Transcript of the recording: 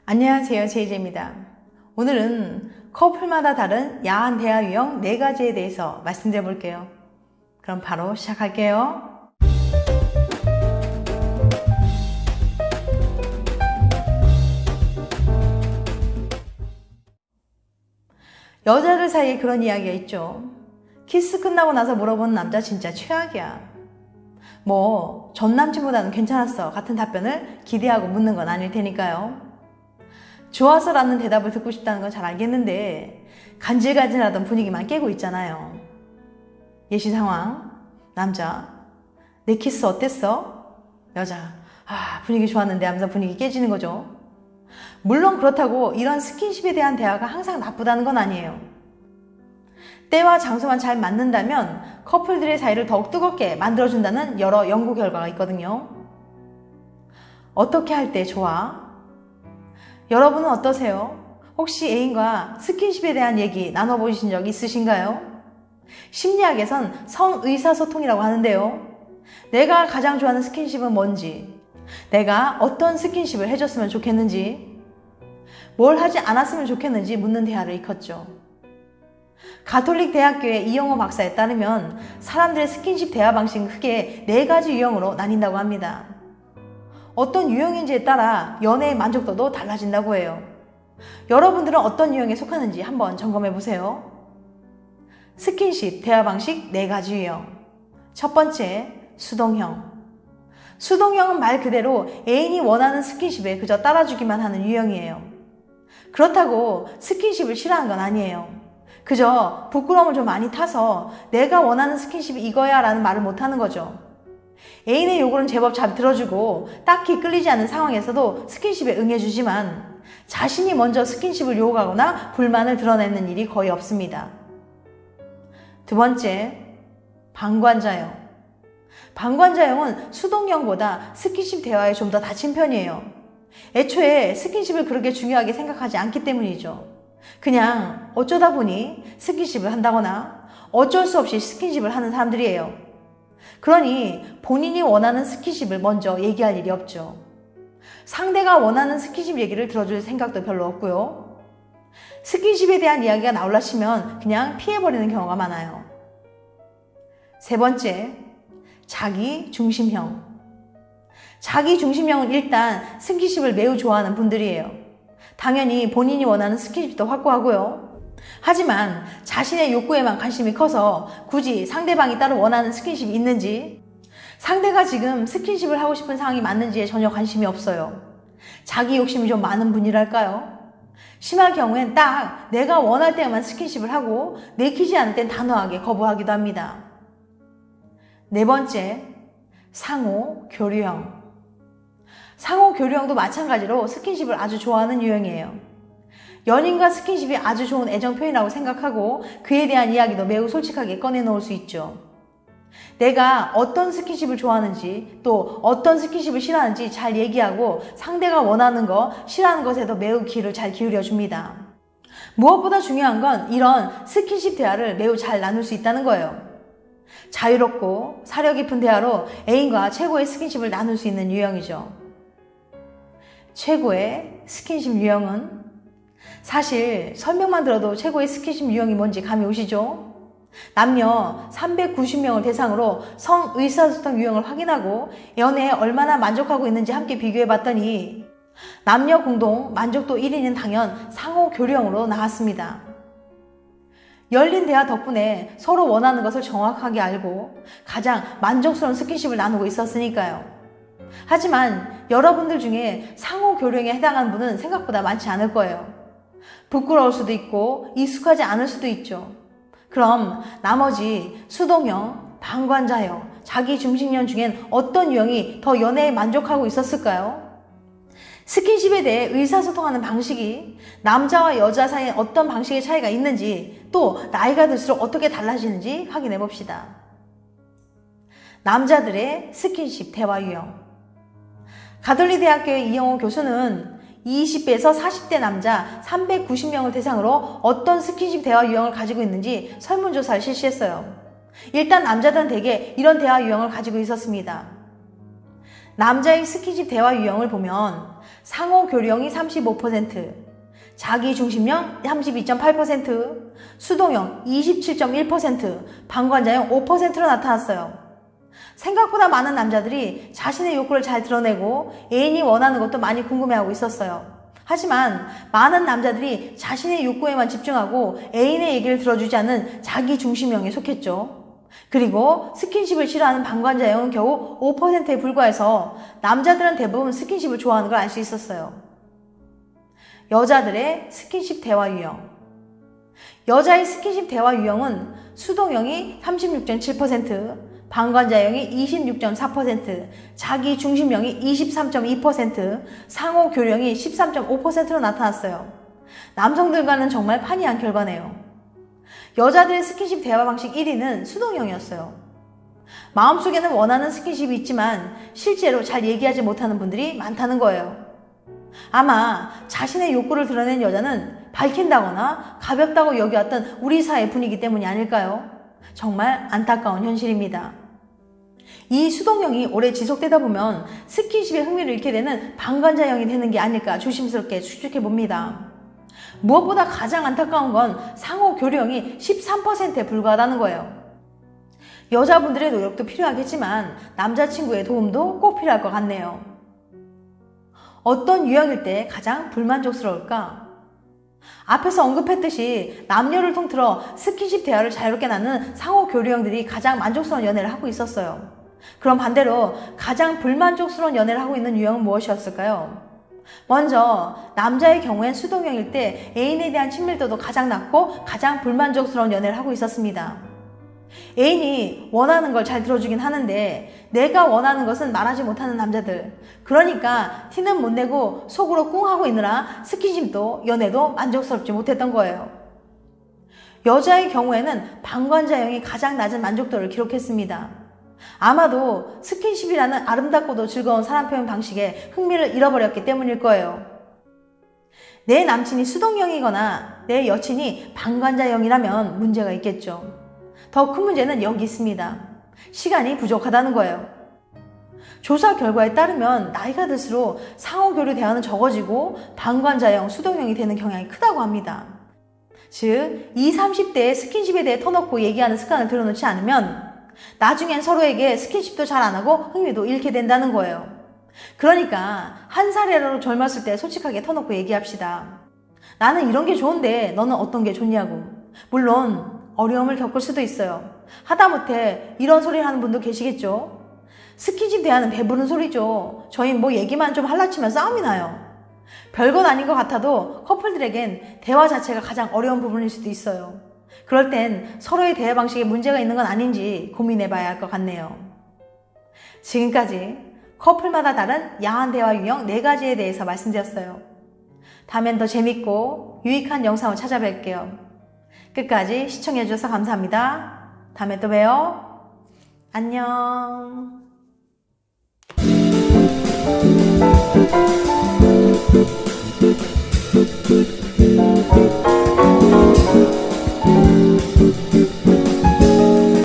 안녕하세요, 제이제입니다. 오늘은 커플마다 다른 야한 대화 유형 4가지에 대해서 말씀드려 볼게요. 그럼 바로 시작할게요. 여자들 사이에 그런 이야기가 있죠. 키스 끝나고 나서 물어보는 남자 진짜 최악이야. 전 남친보다는 괜찮았어 같은 답변을 기대하고 묻는 건 아닐 테니까요. 좋아서라는 대답을 듣고 싶다는 건 잘 알겠는데 간질간질하던 분위기만 깨고 있잖아요. 예시 상황. 남자: 내 키스 어땠어? 여자: 분위기 좋았는데 하면서 분위기 깨지는 거죠. 물론 그렇다고 이런 스킨십에 대한 대화가 항상 나쁘다는 건 아니에요. 때와 장소만 잘 맞는다면 커플들의 사이를 더욱 뜨겁게 만들어준다는 여러 연구 결과가 있거든요. 어떻게 할 때 좋아? 여러분은 어떠세요? 혹시 애인과 스킨십에 대한 얘기 나눠보신 적 있으신가요? 심리학에선 성의사소통이라고 하는데요. 내가 가장 좋아하는 스킨십은 뭔지, 내가 어떤 스킨십을 해줬으면 좋겠는지, 뭘 하지 않았으면 좋겠는지 묻는 대화를 일컫죠. 가톨릭 대학교의 이영호 박사에 따르면 사람들의 스킨십 대화 방식은 크게 4가지 유형으로 나뉜다고 합니다. 어떤 유형인지에 따라 연애의 만족도도 달라진다고 해요. 여러분들은 어떤 유형에 속하는지 한번 점검해 보세요. 스킨십 대화 방식 4가지 유형. 첫 번째, 수동형. 수동형은 말 그대로 애인이 원하는 스킨십에 그저 따라주기만 하는 유형이에요. 그렇다고 스킨십을 싫어하는 건 아니에요. 그저 부끄러움을 좀 많이 타서 내가 원하는 스킨십이 이거야 라는 말을 못하는 거죠. 애인의 요구는 제법 잘 들어주고 딱히 끌리지 않는 상황에서도 스킨십에 응해주지만 자신이 먼저 스킨십을 요구하거나 불만을 드러내는 일이 거의 없습니다. 두 번째, 방관자형. 방관자형은 수동형보다 스킨십 대화에 좀 더 닫힌 편이에요. 애초에 스킨십을 그렇게 중요하게 생각하지 않기 때문이죠. 그냥 어쩌다 보니 스킨십을 한다거나 어쩔 수 없이 스킨십을 하는 사람들이에요. 그러니 본인이 원하는 스킨십을 먼저 얘기할 일이 없죠. 상대가 원하는 스킨십 얘기를 들어줄 생각도 별로 없고요. 스킨십에 대한 이야기가 나올라 치면 그냥 피해버리는 경우가 많아요. 세 번째, 자기중심형. 자기중심형은 일단 스킨십을 매우 좋아하는 분들이에요. 당연히 본인이 원하는 스킨십도 확고하고요. 하지만 자신의 욕구에만 관심이 커서 굳이 상대방이 따로 원하는 스킨십이 있는지, 상대가 지금 스킨십을 하고 싶은 상황이 맞는지에 전혀 관심이 없어요. 자기 욕심이 좀 많은 분이랄까요? 심할 경우엔 딱 내가 원할 때만 스킨십을 하고 내키지 않을 땐 단호하게 거부하기도 합니다. 네 번째, 상호교류형. 상호교류형도 마찬가지로 스킨십을 아주 좋아하는 유형이에요. 연인과 스킨십이 아주 좋은 애정 표현이라고 생각하고 그에 대한 이야기도 매우 솔직하게 꺼내놓을 수 있죠. 내가 어떤 스킨십을 좋아하는지 또 어떤 스킨십을 싫어하는지 잘 얘기하고 상대가 원하는 것, 싫어하는 것에도 매우 귀를 잘 기울여줍니다. 무엇보다 중요한 건 이런 스킨십 대화를 매우 잘 나눌 수 있다는 거예요. 자유롭고 사려 깊은 대화로 애인과 최고의 스킨십을 나눌 수 있는 유형이죠. 최고의 스킨십 유형은 사실 설명만 들어도 최고의 스킨십 유형이 뭔지 감이 오시죠? 남녀 390명을 대상으로 성의사소통 유형을 확인하고 연애에 얼마나 만족하고 있는지 함께 비교해봤더니 남녀 공동 만족도 1위는 당연 상호교류형으로 나왔습니다. 열린 대화 덕분에 서로 원하는 것을 정확하게 알고 가장 만족스러운 스킨십을 나누고 있었으니까요. 하지만 여러분들 중에 상호교류형에 해당하는 분은 생각보다 많지 않을 거예요. 부끄러울 수도 있고 익숙하지 않을 수도 있죠. 그럼 나머지 수동형, 방관자형, 자기중심형 중엔 어떤 유형이 더 연애에 만족하고 있었을까요? 스킨십에 대해 의사소통하는 방식이 남자와 여자 사이에 어떤 방식의 차이가 있는지, 또 나이가 들수록 어떻게 달라지는지 확인해 봅시다. 남자들의 스킨십 대화 유형. 가톨릭 대학교의 이영호 교수는 20대에서 40대 남자 390명을 대상으로 어떤 스킨십 대화 유형을 가지고 있는지 설문조사를 실시했어요. 일단 남자들은 대개 이런 대화 유형을 가지고 있었습니다. 남자의 스킨십 대화 유형을 보면 상호 교류형이 35%, 자기중심형 32.8%, 수동형 27.1%, 방관자형 5%로 나타났어요. 생각보다 많은 남자들이 자신의 욕구를 잘 드러내고 애인이 원하는 것도 많이 궁금해하고 있었어요. 하지만 많은 남자들이 자신의 욕구에만 집중하고 애인의 얘기를 들어주지 않는 자기중심형에 속했죠. 그리고 스킨십을 싫어하는 방관자형은 겨우 5%에 불과해서 남자들은 대부분 스킨십을 좋아하는 걸 알 수 있었어요. 여자들의 스킨십 대화 유형. 여자의 스킨십 대화 유형은 수동형이 36.7%, 방관자형이 26.4%, 자기중심형이 23.2%, 상호 교류형이 13.5%로 나타났어요. 남성들과는 정말 판이한 결과네요. 여자들의 스킨십 대화 방식 1위는 수동형이었어요. 마음속에는 원하는 스킨십이 있지만 실제로 잘 얘기하지 못하는 분들이 많다는 거예요. 아마 자신의 욕구를 드러낸 여자는 밝힌다거나 가볍다고 여겨왔던 우리 사회 분위기 때문이 아닐까요? 정말 안타까운 현실입니다. 이 수동형이 오래 지속되다 보면 스킨십에 흥미를 잃게 되는 방관자형이 되는 게 아닐까 조심스럽게 추측해 봅니다. 무엇보다 가장 안타까운 건 상호 교류형이 13%에 불과하다는 거예요. 여자분들의 노력도 필요하겠지만 남자친구의 도움도 꼭 필요할 것 같네요. 어떤 유형일 때 가장 불만족스러울까? 앞에서 언급했듯이 남녀를 통틀어 스킨십 대화를 자유롭게 나누는 상호 교류형들이 가장 만족스러운 연애를 하고 있었어요. 그럼 반대로 가장 불만족스러운 연애를 하고 있는 유형은 무엇이었을까요? 먼저 남자의 경우엔 수동형일 때 애인에 대한 친밀도도 가장 낮고 가장 불만족스러운 연애를 하고 있었습니다. 애인이 원하는 걸 잘 들어주긴 하는데 내가 원하는 것은 말하지 못하는 남자들, 그러니까 티는 못 내고 속으로 꿍 하고 있느라 스킨십도 연애도 만족스럽지 못했던 거예요. 여자의 경우에는 방관자형이 가장 낮은 만족도를 기록했습니다. 아마도 스킨십이라는 아름답고도 즐거운 사람 표현 방식에 흥미를 잃어버렸기 때문일 거예요. 내 남친이 수동형이거나 내 여친이 방관자형이라면 문제가 있겠죠. 더 큰 문제는 여기 있습니다. 시간이 부족하다는 거예요. 조사 결과에 따르면 나이가 들수록 상호교류 대화는 적어지고 방관자형, 수동형이 되는 경향이 크다고 합니다. 즉, 20, 30대에 스킨십에 대해 터놓고 얘기하는 습관을 들여놓지 않으면 나중엔 서로에게 스킨십도 잘 안 하고 흥미도 잃게 된다는 거예요. 그러니까 한 살이라도 젊었을 때 솔직하게 터놓고 얘기합시다. 나는 이런 게 좋은데 너는 어떤 게 좋냐고. 물론 어려움을 겪을 수도 있어요. 하다못해 이런 소리를 하는 분도 계시겠죠. 스킨십 대화는 배부른 소리죠. 저희 뭐 얘기만 좀 할라치면 싸움이 나요. 별건 아닌 것 같아도 커플들에겐 대화 자체가 가장 어려운 부분일 수도 있어요. 그럴 땐 서로의 대화 방식에 문제가 있는 건 아닌지 고민해봐야 할 것 같네요. 지금까지 커플마다 다른 야한 대화 유형 4가지에 대해서 말씀드렸어요. 다음엔 더 재밌고 유익한 영상을 찾아뵐게요. 끝까지 시청해주셔서 감사합니다. 다음에 또 봬요. 안녕.